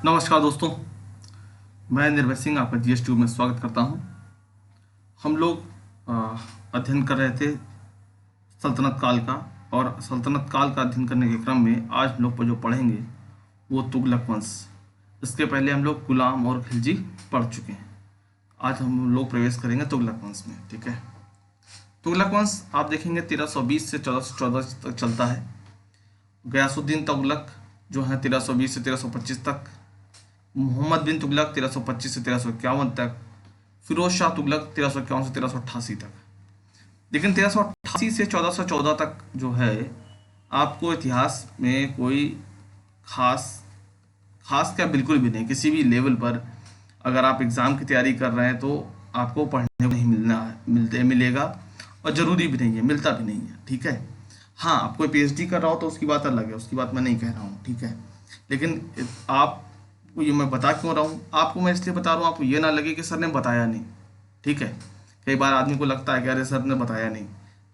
नमस्कार दोस्तों, मैं निर्भय सिंह आपका जीएसटी में स्वागत करता हूं। हम लोग अध्ययन कर रहे थे सल्तनत काल का, और सल्तनत काल का अध्ययन करने के क्रम में आज हम लोग जो पढ़ेंगे वो तुगलक वंश। इसके पहले हम लोग गुलाम और खिलजी पढ़ चुके हैं। आज हम लोग प्रवेश करेंगे तुगलक वंश में। ठीक है, तुगलक वंश आप देखेंगे 1320 से 1414 तक चलता है। गयासुद्दीन तुगलक जो है 1320 से 1325 तक, मोहम्मद बिन तुगलक 1325 से 1351 तक, फिरोज शाह तुगलक 1351 से 1388 तक। लेकिन 1388 से 1414 तक जो है, आपको इतिहास में कोई खास खास क्या बिल्कुल भी नहीं। किसी भी लेवल पर अगर आप एग्ज़ाम की तैयारी कर रहे हैं तो आपको पढ़ने को नहीं मिलेगा, और ज़रूरी भी नहीं है, मिलता भी नहीं है। ठीक है, हाँ, आप कोई पीएचडी कर रहा हो तो उसकी बात अलग है, उसकी बात मैं नहीं कह रहा हूँ। ठीक है, लेकिन आपको ये मैं बता क्यों रहा हूँ, आपको मैं इसलिए बता रहा हूँ, आपको ये ना लगे कि सर ने बताया नहीं। ठीक है, कई बार आदमी को लगता है कि अरे सर ने बताया नहीं,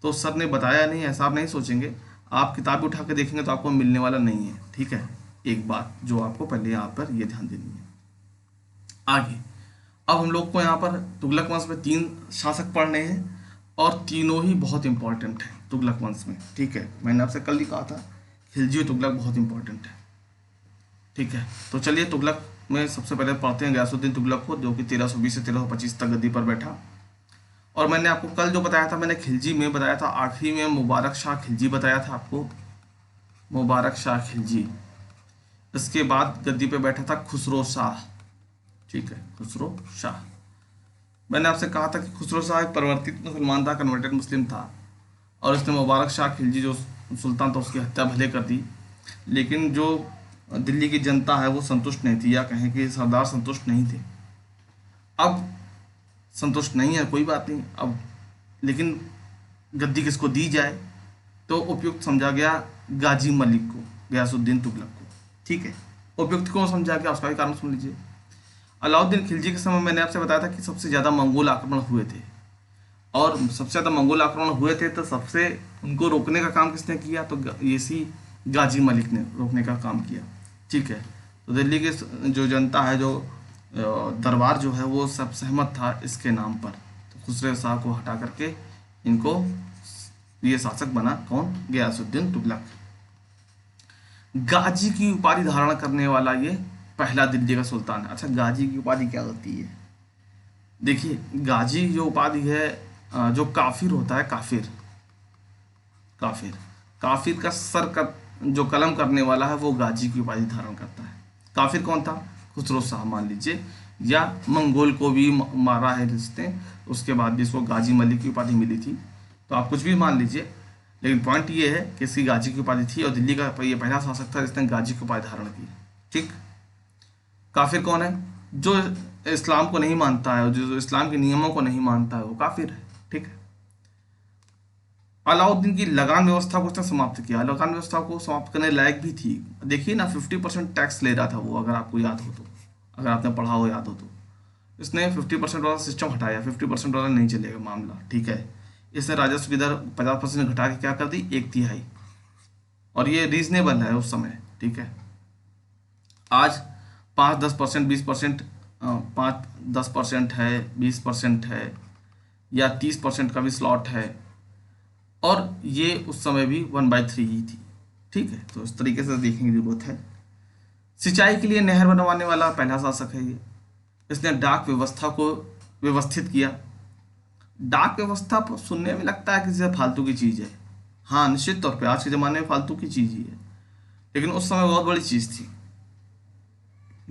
तो सर ने बताया नहीं ऐसा आप नहीं सोचेंगे। आप किताब उठा के देखेंगे तो आपको मिलने वाला नहीं है। ठीक है, एक बात जो आपको पहले यहाँ पर ये ध्यान देनी है। आगे अब हम लोग को यहाँ पर तुगलक वंश में 3 शासक पढ़ने हैं, और तीनों ही बहुत इंपॉर्टेंट हैं तुगलक वंश में। ठीक है, मैंने आपसे कल ही कहा था खिलजी और तुगलक बहुत इंपॉर्टेंट है। ठीक है, तो चलिए तुगलक में सबसे पहले पढ़ते हैं गयासुद्दीन तुगलक को, जो कि 1320 से 1325 तक गद्दी पर बैठा। और मैंने आपको कल जो बताया था, मैंने खिलजी में बताया था, आखिरी में मुबारक शाह खिलजी बताया था आपको, मुबारक शाह खिलजी। इसके बाद गद्दी पे बैठा था खुसरो शाह। ठीक है, खुसरो शाह। मैंने आपसे कहा था कि खुसरो शाह एक परिवर्तित मुसलमान था, कन्वर्टेड मुस्लिम था, और उसने मुबारक शाह खिलजी जो सुल्तान था उसकी हत्या भले कर दी, लेकिन जो दिल्ली की जनता है वो संतुष्ट नहीं थी, या कहें कि सरदार संतुष्ट नहीं थे। अब संतुष्ट नहीं है, कोई बात नहीं। अब लेकिन गद्दी किसको दी जाए, तो उपयुक्त समझा गया गाजी मलिक को, गयासुद्दीन तुगलक को। ठीक है, उपयुक्त क्यों समझा गया उसका भी कारण सुन लीजिए। अलाउद्दीन खिलजी के समय मैंने आपसे बताया था कि सबसे ज़्यादा मंगोल आक्रमण हुए थे, और सबसे ज़्यादा मंगोल आक्रमण हुए थे तो सबसे उनको रोकने का काम किसने किया, तो इसी गाजी मलिक ने रोकने का काम किया। ठीक है, तो दिल्ली की जो जनता है, जो दरबार जो है, वो सब सहमत था इसके नाम पर। तो खुसरो शाह को हटा करके इनको ये शासक बना कौन, गयासुद्दीन तुगलक। गाजी की उपाधि धारण करने वाला ये पहला दिल्ली का सुल्तान है। अच्छा, गाजी की उपाधि क्या होती है? देखिए, गाजी जो उपाधि है, जो काफिर होता है, काफिर काफिर काफिर का सर का जो कलम करने वाला है वो गाजी की उपाधि धारण करता है। काफिर कौन था? खुसरो शाह मान लीजिए, या मंगोल को भी मारा है जिसने, उसके बाद भी इसको गाजी मलिक की उपाधि मिली थी। तो आप कुछ भी मान लीजिए, लेकिन पॉइंट ये है कि इसकी गाजी की उपाधि थी, और दिल्ली का ये पहला शासक था जिसने गाजी की उपाधि धारण की। ठीक, काफिर कौन है? जो इस्लाम को नहीं मानता है, जो इस्लाम के नियमों को नहीं मानता है, वो काफिर है। ठीक है, अलाउद्दीन की लगान व्यवस्था को उसने समाप्त किया। लगान व्यवस्था को समाप्त करने लायक भी थी। देखिए ना, 50% टैक्स ले रहा था वो, अगर आपको याद हो तो, अगर आपने पढ़ा हो, याद हो तो। इसने 50% वाला सिस्टम हटाया, 50% वाला नहीं चलेगा मामला। ठीक है, इसने राजस्व की दर 50% घटा के क्या कर दी, 1/3, और ये रीजनेबल है उस समय। ठीक है, आज 5-10%, 20%, 5-10% है, 20% है, या 30% का भी स्लॉट है, और ये उस समय भी 1/3 ही थी। ठीक है, तो इस तरीके से देखने की जरूरत है। सिंचाई के लिए नहर बनवाने वाला पहला शासक है ये। इसने डाक व्यवस्था को व्यवस्थित किया। डाक व्यवस्था पर सुनने में लगता है कि जैसे फालतू की चीज़ है। हाँ, निश्चित तौर पे आज के ज़माने में फालतू की चीज़ ही है, लेकिन उस समय बहुत बड़ी चीज़ थी।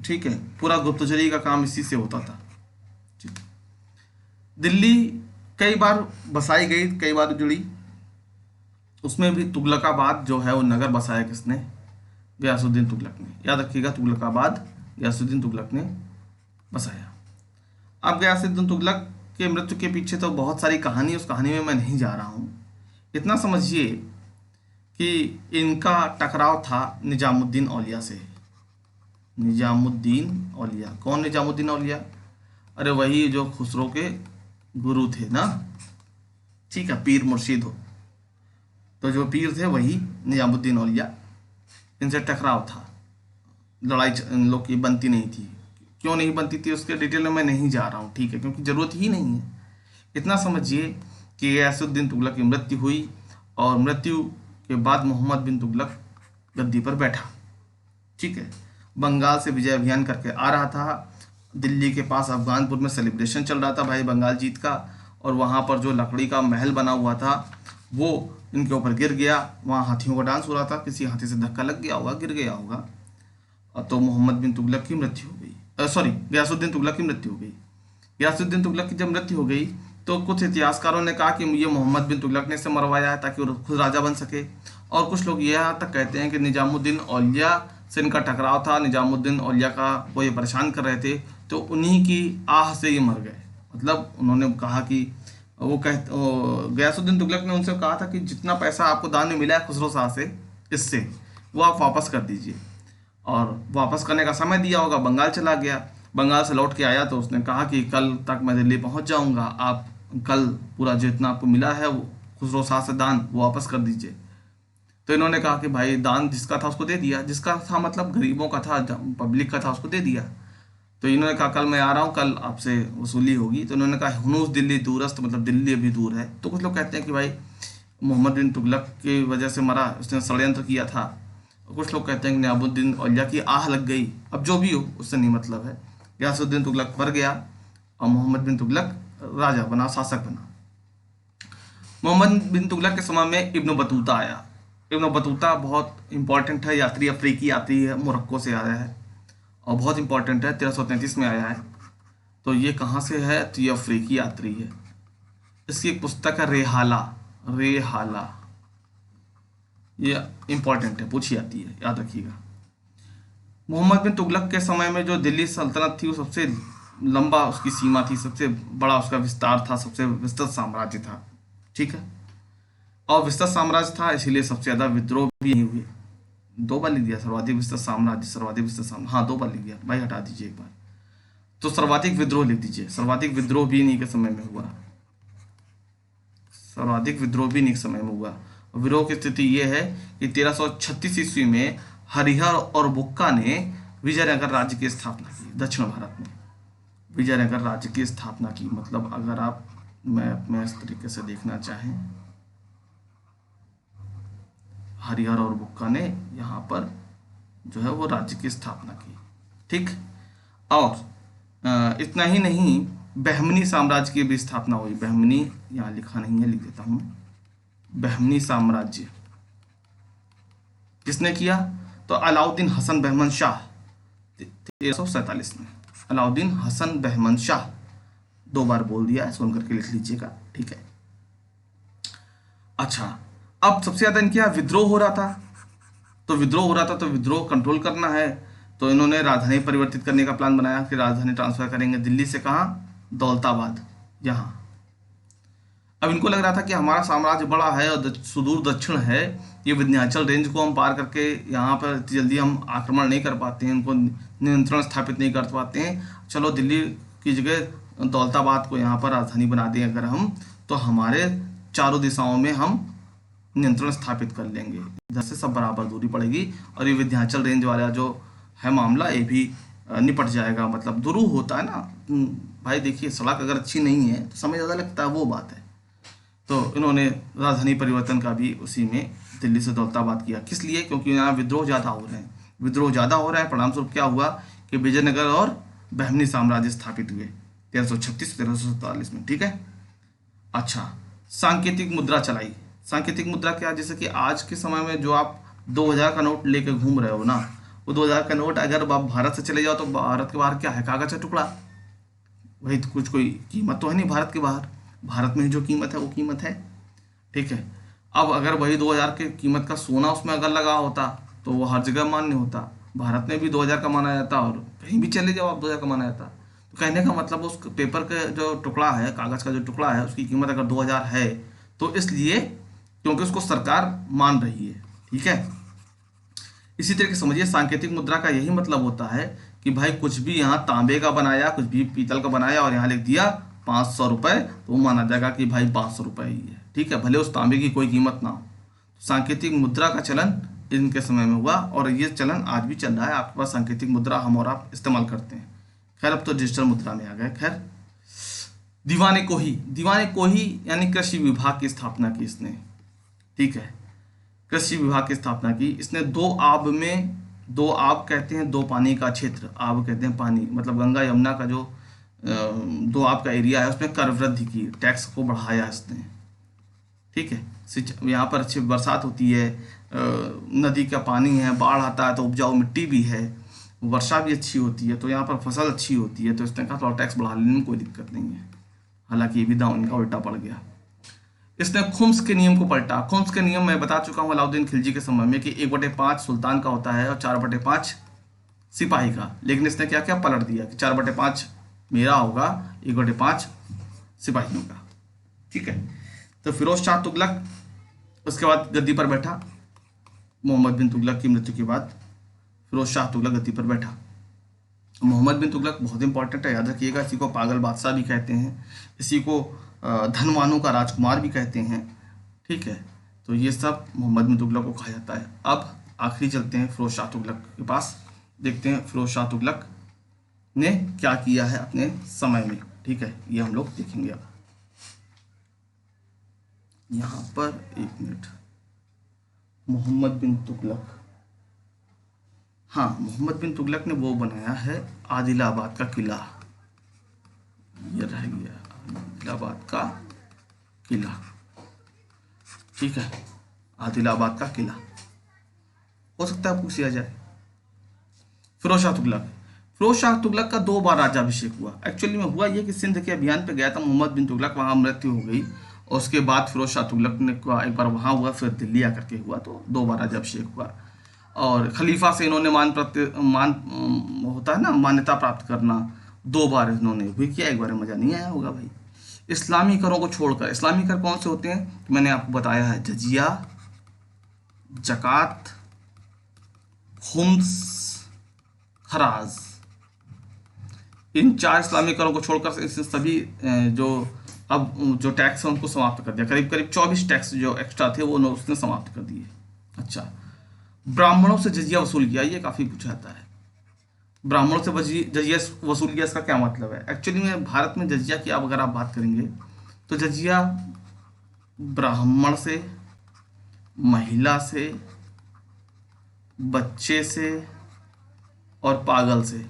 ठीक है, पूरा गुप्तचरी का काम इसी से होता था। ठीक, दिल्ली कई बार बसाई गई, कई बार जुड़ी। उसमें भी तुगलकाबाद जो है वो नगर बसाया किसने? गयासुद्दीन तुगलक ने। याद रखिएगा, तुगलकाबाद गयासुद्दीन तुगलक ने बसाया। अब गयासुद्दीन तुगलक के मृत्यु के पीछे तो बहुत सारी कहानी, उस कहानी में मैं नहीं जा रहा हूँ। इतना समझिए कि इनका टकराव था निजामुद्दीन औलिया से। निजामुद्दीन औलिया कौन? निजामुद्दीन औलिया, अरे वही जो खुसरो के गुरु थे ना। ठीक है, पीर मुर्शिद हो, तो जो पीर थे वही निजामुद्दीन औलिया, इनसे टकराव था। लड़ाई इन लोग की बनती नहीं थी। क्यों नहीं बनती थी उसके डिटेल में मैं नहीं जा रहा हूँ, ठीक है, क्योंकि ज़रूरत ही नहीं है। इतना समझिए कि गयासुद्दीन तुगलक की मृत्यु हुई और मृत्यु के बाद मोहम्मद बिन तुगलक गद्दी पर बैठा, ठीक है। बंगाल से विजय अभियान करके आ रहा था। दिल्ली के पास अफगानपुर में सेलिब्रेशन चल रहा था भाई बंगाल जीत का, और वहाँ पर जो लकड़ी का महल बना हुआ था वो इनके ऊपर गिर गया। वहाँ हाथियों का डांस हो रहा था, किसी हाथी से धक्का लग गया होगा, गिर गया होगा, तो मोहम्मद बिन तुगलक की मृत्यु हो गई। सॉरी, गयासुद्दीन तुगलक की मृत्यु हो गई। गयासुद्दीन तुगलक की जब मृत्यु हो गई तो कुछ इतिहासकारों ने कहा कि ये मोहम्मद बिन तुगलक ने इसे मरवाया है ताकि वो खुद राजा बन सके, और कुछ लोग यहाँ तक कहते हैं कि निजामुद्दीन औलिया से इनका टकराव था। निजामुद्दीन औलिया का वो ये परेशान कर रहे थे, तो उन्हीं की आह से ये मर गए। मतलब उन्होंने कहा कि गयासुद्दीन तुगलक ने उनसे कहा था कि जितना पैसा आपको दान में मिला है खुसरो शाह से, इससे वो आप वापस कर दीजिए, और वापस करने का समय दिया होगा। बंगाल चला गया, बंगाल से लौट के आया तो उसने कहा कि कल तक मैं दिल्ली पहुंच जाऊंगा, आप कल पूरा जितना आपको मिला है वो खुसरो शाह से दान वो वापस कर दीजिए। तो इन्होंने कहा कि भाई दान जिसका था उसको दे दिया, जिसका था मतलब गरीबों का था, पब्लिक का था, उसको दे दिया। तो इन्होंने कहा कल मैं आ रहा हूँ, कल आपसे वसूली होगी। तो इन्होंने कहा हुनूस दिल्ली दूरस्त, मतलब दिल्ली अभी दूर है। तो कुछ लोग कहते हैं कि भाई मोहम्मद बिन तुगलक की वजह से मरा, उसने षड्यंत्र किया था। कुछ लोग कहते हैं कि निजामुद्दीन औलिया की आह लग गई। अब जो भी हो उससे नहीं मतलब है। गयासुद्दीन तुगलक मर गया और मोहम्मद बिन तुगलक राजा बना, शासक बना। मोहम्मद बिन तुगलक के समय में इब्न बतूता आया। इब्न बतूता बहुत इंपॉर्टेंट है यात्री, अफ्रीकी यात्री है, मोरक्को से आया है और बहुत इंपॉर्टेंट है, 1333 में आया है। तो ये कहाँ से है? तो ये अफ्रीकी यात्री है। इसकी एक पुस्तक है रेहाला, रेहाला, ये इंपॉर्टेंट है, पूछी जाती है, याद रखिएगा। मोहम्मद बिन तुगलक के समय में जो दिल्ली सल्तनत थी वो सबसे लंबा उसकी सीमा थी, सबसे बड़ा उसका विस्तार था, सबसे विस्तृत साम्राज्य था, ठीक है। और विस्तृत साम्राज्य था इसीलिए सबसे ज़्यादा विद्रोह भी नहीं हुए। 2 बार लिख दिया सर्वाधिक विस्तृत साम्राज्य, सर्वाधिक विस्तृत साम्राज्य, हाँ 2 बार लिख दिया भाई, हटा दीजिए एक बार। तो सर्वाधिक विद्रोह लिख दीजिए, सर्वाधिक विद्रोह भी इन्हीं के समय में हुआ, सर्वाधिक विद्रोह भी इन्हीं के समय में हुआ। विद्रोह की स्थिति यह है कि 1336 ईस्वी में हरिहर और बुक्का ने विजयनगर राज्य की स्थापना की। दक्षिण भारत में विजयनगर राज्य की स्थापना की, मतलब अगर आप मैप में इस तरीके से देखना चाहें, हरिहर और बुक्का ने यहाँ पर जो है वो राज्य की स्थापना की, ठीक। और इतना ही नहीं, बहमनी साम्राज्य की भी स्थापना हुई। बहमनी यहाँ लिखा नहीं है, लिख देता हूँ। बहमनी साम्राज्य किसने किया? तो अलाउद्दीन हसन बहमन शाह, 1347 में। अलाउद्दीन हसन बहमन शाह, 2 बार बोल दिया है, सुन करके लिख लीजिएगा, ठीक है। अच्छा, अब सबसे ज्यादा इनके यहाँ विद्रोह हो रहा था, तो विद्रोह कंट्रोल करना है, तो इन्होंने राजधानी परिवर्तित करने का प्लान बनाया कि राजधानी ट्रांसफर करेंगे दिल्ली से, कहाँ? दौलताबाद, यहाँ। अब इनको लग रहा था कि हमारा साम्राज्य बड़ा है और सुदूर दक्षिण है, ये विंध्याचल रेंज को हम पार करके यहाँ पर जल्दी हम आक्रमण नहीं कर पाते हैं, उनको नियंत्रण स्थापित नहीं कर पाते हैं। चलो दिल्ली की जगह दौलताबाद को यहाँ पर राजधानी बना दें अगर हम, तो हमारे चारों दिशाओं में हम नियंत्रण स्थापित कर लेंगे, इधर से सब बराबर दूरी पड़ेगी और ये विंध्याचल रेंज वाला जो है मामला ये भी निपट जाएगा। मतलब दुरूह होता है ना भाई, देखिए सड़क अगर अच्छी नहीं है तो समय ज़्यादा लगता है, वो बात है। तो इन्होंने राजधानी परिवर्तन का भी उसी में दिल्ली से दौलताबाद किया। किस लिए? क्योंकि यहाँ विद्रोह ज़्यादा हो रहे हैं, विद्रोह ज़्यादा हो रहा है। परिणामस्वरूप क्या हुआ कि विजयनगर और बहमनी साम्राज्य स्थापित हुए 1336-1347 में, ठीक है। अच्छा, सांकेतिक मुद्रा चलाई। सांकेतिक मुद्रा क्या? जैसे कि आज के समय में जो आप 2000 का नोट लेकर घूम रहे हो ना, वो 2000 का नोट अगर आप भारत से चले जाओ तो भारत के बाहर क्या है? कागज का टुकड़ा, वही तो, कुछ कोई कीमत तो है नहीं भारत के बाहर, भारत में जो कीमत है वो कीमत है, ठीक है। अब अगर वही 2000 के कीमत का सोना उसमें अगर लगा होता तो वो हर जगह मान्य होता, भारत में भी 2000 का माना जाता और कहीं भी चले जाओ आप 2000 का माना जाता। तो कहने का मतलब उस पेपर का जो टुकड़ा है, कागज़ का जो टुकड़ा है, उसकी कीमत अगर 2000 है तो इसलिए क्योंकि उसको सरकार मान रही है, ठीक है। इसी तरीके समझिए सांकेतिक मुद्रा का यही मतलब होता है कि भाई कुछ भी यहाँ तांबे का बनाया, कुछ भी पीतल का बनाया और यहाँ लिख दिया 500 रुपये, तो वो माना जाएगा कि भाई 500 रुपये ही है, ठीक है, भले उस तांबे की कोई कीमत ना हो। तो सांकेतिक मुद्रा का चलन इनके समय में हुआ और ये चलन आज भी चल रहा है। आपके पास सांकेतिक मुद्रा हम और आप इस्तेमाल करते हैं। खैर अब तो डिजिटल मुद्रा में आ गए। खैर दीवाने कोही यानी कृषि विभाग की स्थापना की इसने, ठीक है, कृषि विभाग की स्थापना की इसने। दो आब कहते हैं, दो पानी का क्षेत्र, आब कहते हैं पानी, मतलब गंगा यमुना का जो दो आब का एरिया है उसमें कर वृद्धि की, टैक्स को बढ़ाया इसने, ठीक है। यहाँ पर अच्छी बरसात होती है, नदी का पानी है, बाढ़ आता है तो उपजाऊ मिट्टी भी है, वर्षा भी अच्छी होती है, तो यहाँ पर फसल अच्छी होती है, तो इसने कहा थोड़ा टैक्स बढ़ा लेने में कोई दिक्कत नहीं है। हालांकि ये भी दांव इनका उल्टा पड़ गया। इसने खुम्स के नियम को पलटा। खुम्स के नियम मैं बता चुका हूँ अलाउद्दीन खिलजी के समय में कि 1/5 सुल्तान का होता है और 4/5 सिपाही का, लेकिन इसने क्या क्या पलट दिया कि 4/5 मेरा होगा, 1/5 सिपाहियों का, ठीक है। तो फिरोज शाह तुगलक उसके बाद गद्दी पर बैठा। मोहम्मद बिन तुगलक की मृत्यु के बाद फिरोज शाह तुगलक गद्दी पर बैठा। मोहम्मद बिन तुगलक बहुत इंपॉर्टेंट है, याद रखिएगा। इसी को पागल बादशाह भी कहते हैं, इसी को धनवानों का राजकुमार भी कहते हैं, ठीक है। तो ये सब मोहम्मद बिन तुगलक को कहा जाता है। अब आखिरी चलते हैं फिरोज शाह तुगलक के पास, देखते हैं फिरोज शाह तुगलक ने क्या किया है अपने समय में, ठीक है। ये हम लोग देखेंगे। अब यहाँ पर एक मिनट, मोहम्मद बिन तुगलक, हाँ, मोहम्मद बिन तुगलक ने वो बनाया है आदिलाबाद का किला, ये रह गया आदिलाबाद का किला, ठीक है, आदिलाबाद का किला। हो सकता है पूछ लिया जाए। फिरोज शाह तुगलक का 2 बार राज्याभिषेक हुआ। एक्चुअली में हुआ ये कि सिंध के अभियान पे गया था मोहम्मद बिन तुगलक, वहाँ मृत्यु हो गई और उसके बाद फिरोज शाह तुगलक ने एक बार वहाँ हुआ, फिर दिल्ली आकर के हुआ, तो 2 बार राज्याभिषेक हुआ। और खलीफा से इन्होंने होता है ना, मान्यता प्राप्त करना, 2 बार इन्होंने भी किया, एक बार मजा नहीं आया होगा भाई। इस्लामी करों को छोड़कर, इस्लामी कर कौन से होते हैं तो मैंने आपको बताया है, जजिया, जकात, खुम्स, खराज, इन 4 इस्लामी करों को छोड़कर इस सभी जो टैक्स है उनको समाप्त कर दिया। करीब करीब 24 टैक्स जो एक्स्ट्रा थे वो उसने समाप्त कर दिए। अच्छा, ब्राह्मणों से जजिया वसूल किया, ये काफी पूछा जाता है। ब्राह्मणों से जजिया वसूल किया, इसका क्या मतलब है? एक्चुअली में भारत में जजिया की अगर आप बात करेंगे तो जजिया ब्राह्मण से, महिला से, बच्चे से और पागल से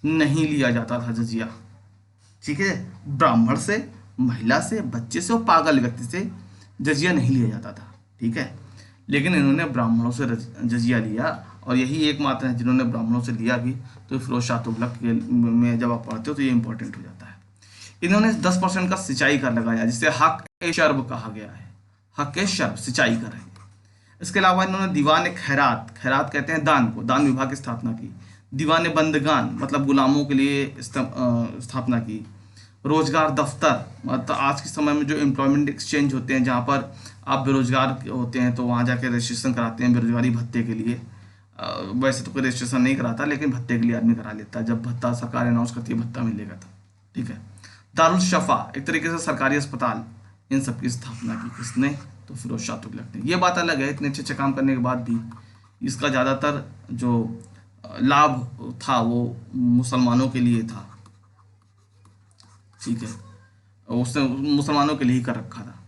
नहीं लिया जाता था जजिया, ठीक है। ब्राह्मण से, महिला से, बच्चे से और पागल व्यक्ति से जजिया नहीं लिया जाता था, ठीक है। लेकिन इन्होंने ब्राह्मणों से जजिया लिया और यही एकमात्र है जिन्होंने ब्राह्मणों से लिया भी। तो फिरोज शाह तुगलक में जब आप पढ़ते हो तो ये इंपॉर्टेंट हो जाता है। इन्होंने 10% का सिंचाई कर लगाया, जिसे हक ए शर्ब कहा गया है। हक ए शर्ब सिंचाई कर है। इसके अलावा इन्होंने दीवान खैरात कहते हैं दान को, दान विभाग की स्थापना की। दीवान बंदगान मतलब गुलामों के लिए स्थापना की। रोजगार दफ्तर मतलब आज के समय में जो एम्प्लॉयमेंट एक्सचेंज होते हैं, जहाँ पर आप बेरोजगार होते हैं तो वहाँ जाके रजिस्ट्रेशन कराते हैं बेरोजगारी भत्ते के लिए। वैसे तो कोई रजिस्ट्रेशन नहीं कराता, लेकिन भत्ते के लिए आदमी करा लेता है। जब भत्ता सरकार अनाउंस करती है भत्ता मिलेगा तो, ठीक है। दारुल शफा एक तरीके से सरकारी अस्पताल, इन सब की स्थापना की किसने? तो फिरोज शाह तुगलक ने। ये बात अलग है, इतने अच्छे काम करने के बाद भी इसका ज़्यादातर जो लाभ था वो मुसलमानों के लिए था, ठीक है। उसने मुसलमानों के लिए ही कर रखा था।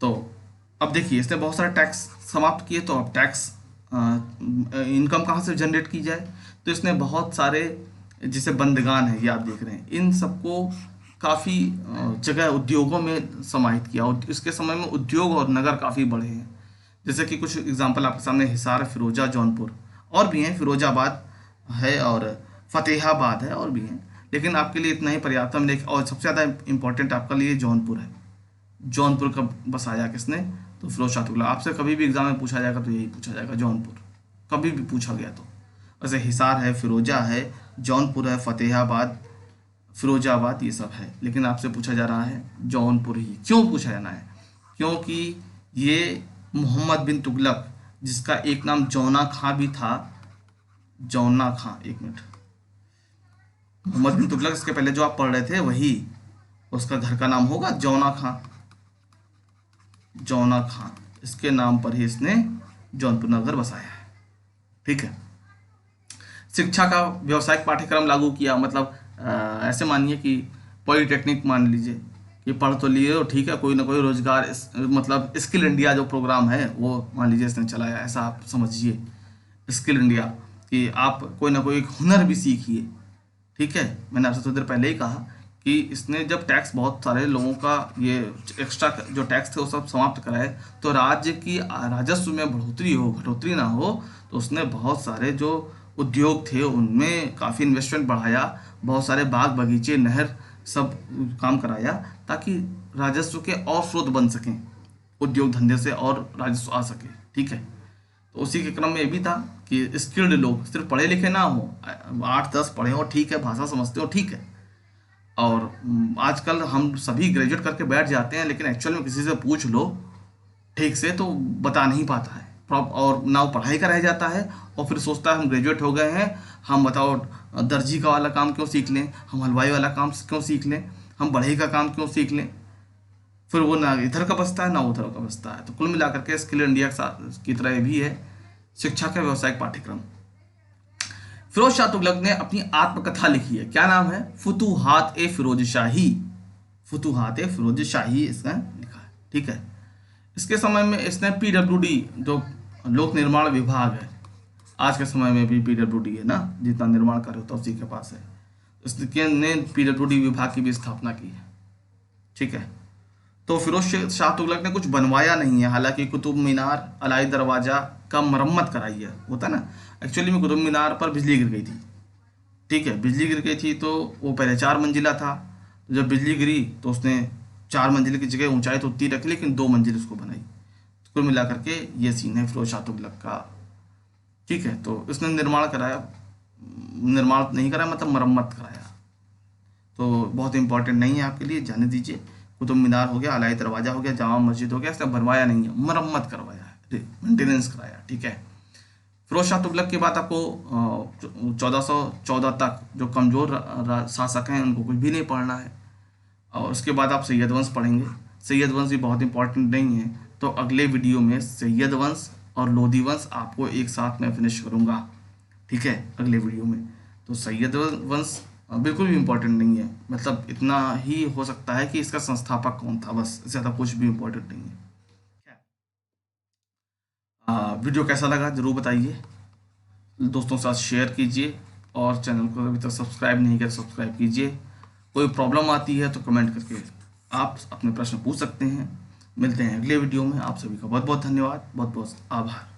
तो अब देखिए इसने बहुत सारे टैक्स समाप्त किए, तो अब टैक्स इनकम कहाँ से जनरेट की जाए? तो इसने बहुत सारे, जैसे बंदगान है ये आप देख रहे हैं, इन सबको काफ़ी जगह उद्योगों में समाहित किया। और इसके समय में उद्योग और नगर काफ़ी बढ़े हैं। जैसे कि कुछ एग्जांपल आपके सामने हिसार, फिरोजा, जौनपुर, और भी हैं, फिरोजाबाद है और फतेहाबाद है और भी हैं, लेकिन आपके लिए इतना ही पर्याप्त है। और सबसे ज़्यादा इंपॉर्टेंट आपके लिए जौनपुर है। जौनपुर का बसाया किसने? तो फिरोज शाह तुगलक। आपसे कभी भी एग्जाम में पूछा जाएगा तो यही पूछा जाएगा, जौनपुर, कभी भी पूछा गया तो। वैसे हिसार है, फिरोजा है, जौनपुर है, फतेहाबाद, फिरोजाबाद, ये सब है, लेकिन आपसे पूछा जा रहा है जौनपुर ही। क्यों पूछा जाना है? क्योंकि ये मोहम्मद बिन तुगलक, जिसका एक नाम जौना खां भी था, जौना खां, एक मिनट, मोहम्मद बिन तुगलक इसके पहले जो आप पढ़ रहे थे वही, उसका घर का नाम होगा जौना खां। जौना खां, इसके नाम पर ही इसने जौनपुर नगर बसाया है। ठीक है। शिक्षा का व्यावसायिक पाठ्यक्रम लागू किया, मतलब ऐसे मानिए कि पॉलिटेक्निक मान लीजिए कि पढ़ तो लिए हो, ठीक है, कोई ना कोई रोजगार मतलब स्किल इंडिया जो प्रोग्राम है वो मान लीजिए इसने चलाया, ऐसा आप समझिए स्किल इंडिया, कि आप कोई ना कोई एक हुनर भी सीखिए। ठीक है, मैंने आपसे थोड़ी देर पहले ही कहा कि इसने जब टैक्स बहुत सारे लोगों का ये एक्स्ट्रा जो टैक्स थे वो सब समाप्त कराए, तो राज्य की राजस्व में बढ़ोतरी हो, घटोतरी ना हो, तो उसने बहुत सारे जो उद्योग थे उनमें काफ़ी इन्वेस्टमेंट बढ़ाया, बहुत सारे बाग बगीचे नहर सब काम कराया, ताकि राजस्व के और स्रोत बन सकें, उद्योग धंधे से और राजस्व आ सके। ठीक है, तो उसी के क्रम में ये भी था कि स्किल्ड लोग, सिर्फ पढ़े लिखे ना हो, 8-10 पढ़े हो, ठीक है, भाषा समझते हो, ठीक है, और आजकल हम सभी ग्रेजुएट करके बैठ जाते हैं, लेकिन एक्चुअल में किसी से पूछ लो ठीक से तो बता नहीं पाता है, और ना वो पढ़ाई का रह जाता है, और फिर सोचता है हम ग्रेजुएट हो गए हैं, हम बताओ दर्जी का वाला काम क्यों सीख लें, हम हलवाई वाला काम क्यों सीख लें, हम बढ़ई का काम क्यों सीख लें, फिर वो ना इधर का बचता है ना उधर का बचता है। तो कुल मिलाकर के स्किल इंडिया की तरह ये भी है शिक्षा का व्यावसायिक पाठ्यक्रम। फिरोज शाह तुगलक ने अपनी आत्मकथा लिखी है, क्या नाम है? फुतूहात ए फिरोज शाही। फुतूहात ए फिरोज शाही इसने लिखा है। ठीक है, इसके समय में इसने पीडब्ल्यूडी जो लोक निर्माण विभाग है, आज के समय में भी पीडब्ल्यूडी है ना, जितना निर्माण कार्य होता है उसी के पास है, इसके ने पीडब्ल्यूडी विभाग की भी स्थापना की है। ठीक है, तो फिरोज शाह तुगलक ने कुछ बनवाया नहीं है, हालांकि कुतुब मीनार, अलाई दरवाजा का मरम्मत कराई है, होता ना, एक्चुअली में कुतुब मीनार पर बिजली गिर गई थी। ठीक है, बिजली गिर गई थी तो वो पहले 4 मंजिला था, तो जब बिजली गिरी तो उसने 4 मंजिल की जगह ऊंचाई तो उतनी रखी, लेकिन 2 मंजिल उसको बनाई। तो कुल मिलाकर के ये सीन है फिरोज शाह तुगलक का। ठीक है, तो इसने निर्माण कराया, निर्माण नहीं कराया मतलब मरम्मत कराया, तो बहुत इंपॉर्टेंट नहीं है आपके लिए, जाने दीजिए। कुतुब मीनार हो गया, अलाई दरवाजा हो गया, जामा मस्जिद हो गया, इसने बनवाया नहीं है, मरम्मत करवाया है, मेंटेनेंस कराया। ठीक है, फिरोज शाह तुगलक के बाद आपको 1414 तक जो कमज़ोर शासक हैं उनको कुछ भी नहीं पढ़ना है, और उसके बाद आप सैयद वंश पढ़ेंगे। सैयद वंश भी बहुत इंपॉर्टेंट नहीं है, तो अगले वीडियो में सैयद वंश और लोधी वंश आपको एक साथ में फिनिश करूँगा। ठीक है, अगले वीडियो में। तो सैयद वंश बिल्कुल भी इम्पोर्टेंट नहीं है, मतलब इतना ही हो सकता है कि इसका संस्थापक कौन था, बस, ज़्यादा कुछ भी इम्पोर्टेंट नहीं है। वीडियो कैसा लगा ज़रूर बताइए, दोस्तों के साथ शेयर कीजिए, और चैनल को अभी तक सब्सक्राइब नहीं किया सब्सक्राइब कीजिए। कोई प्रॉब्लम आती है तो कमेंट करके आप अपने प्रश्न पूछ सकते हैं। मिलते हैं अगले वीडियो में, आप सभी का बहुत बहुत धन्यवाद, बहुत बहुत आभार।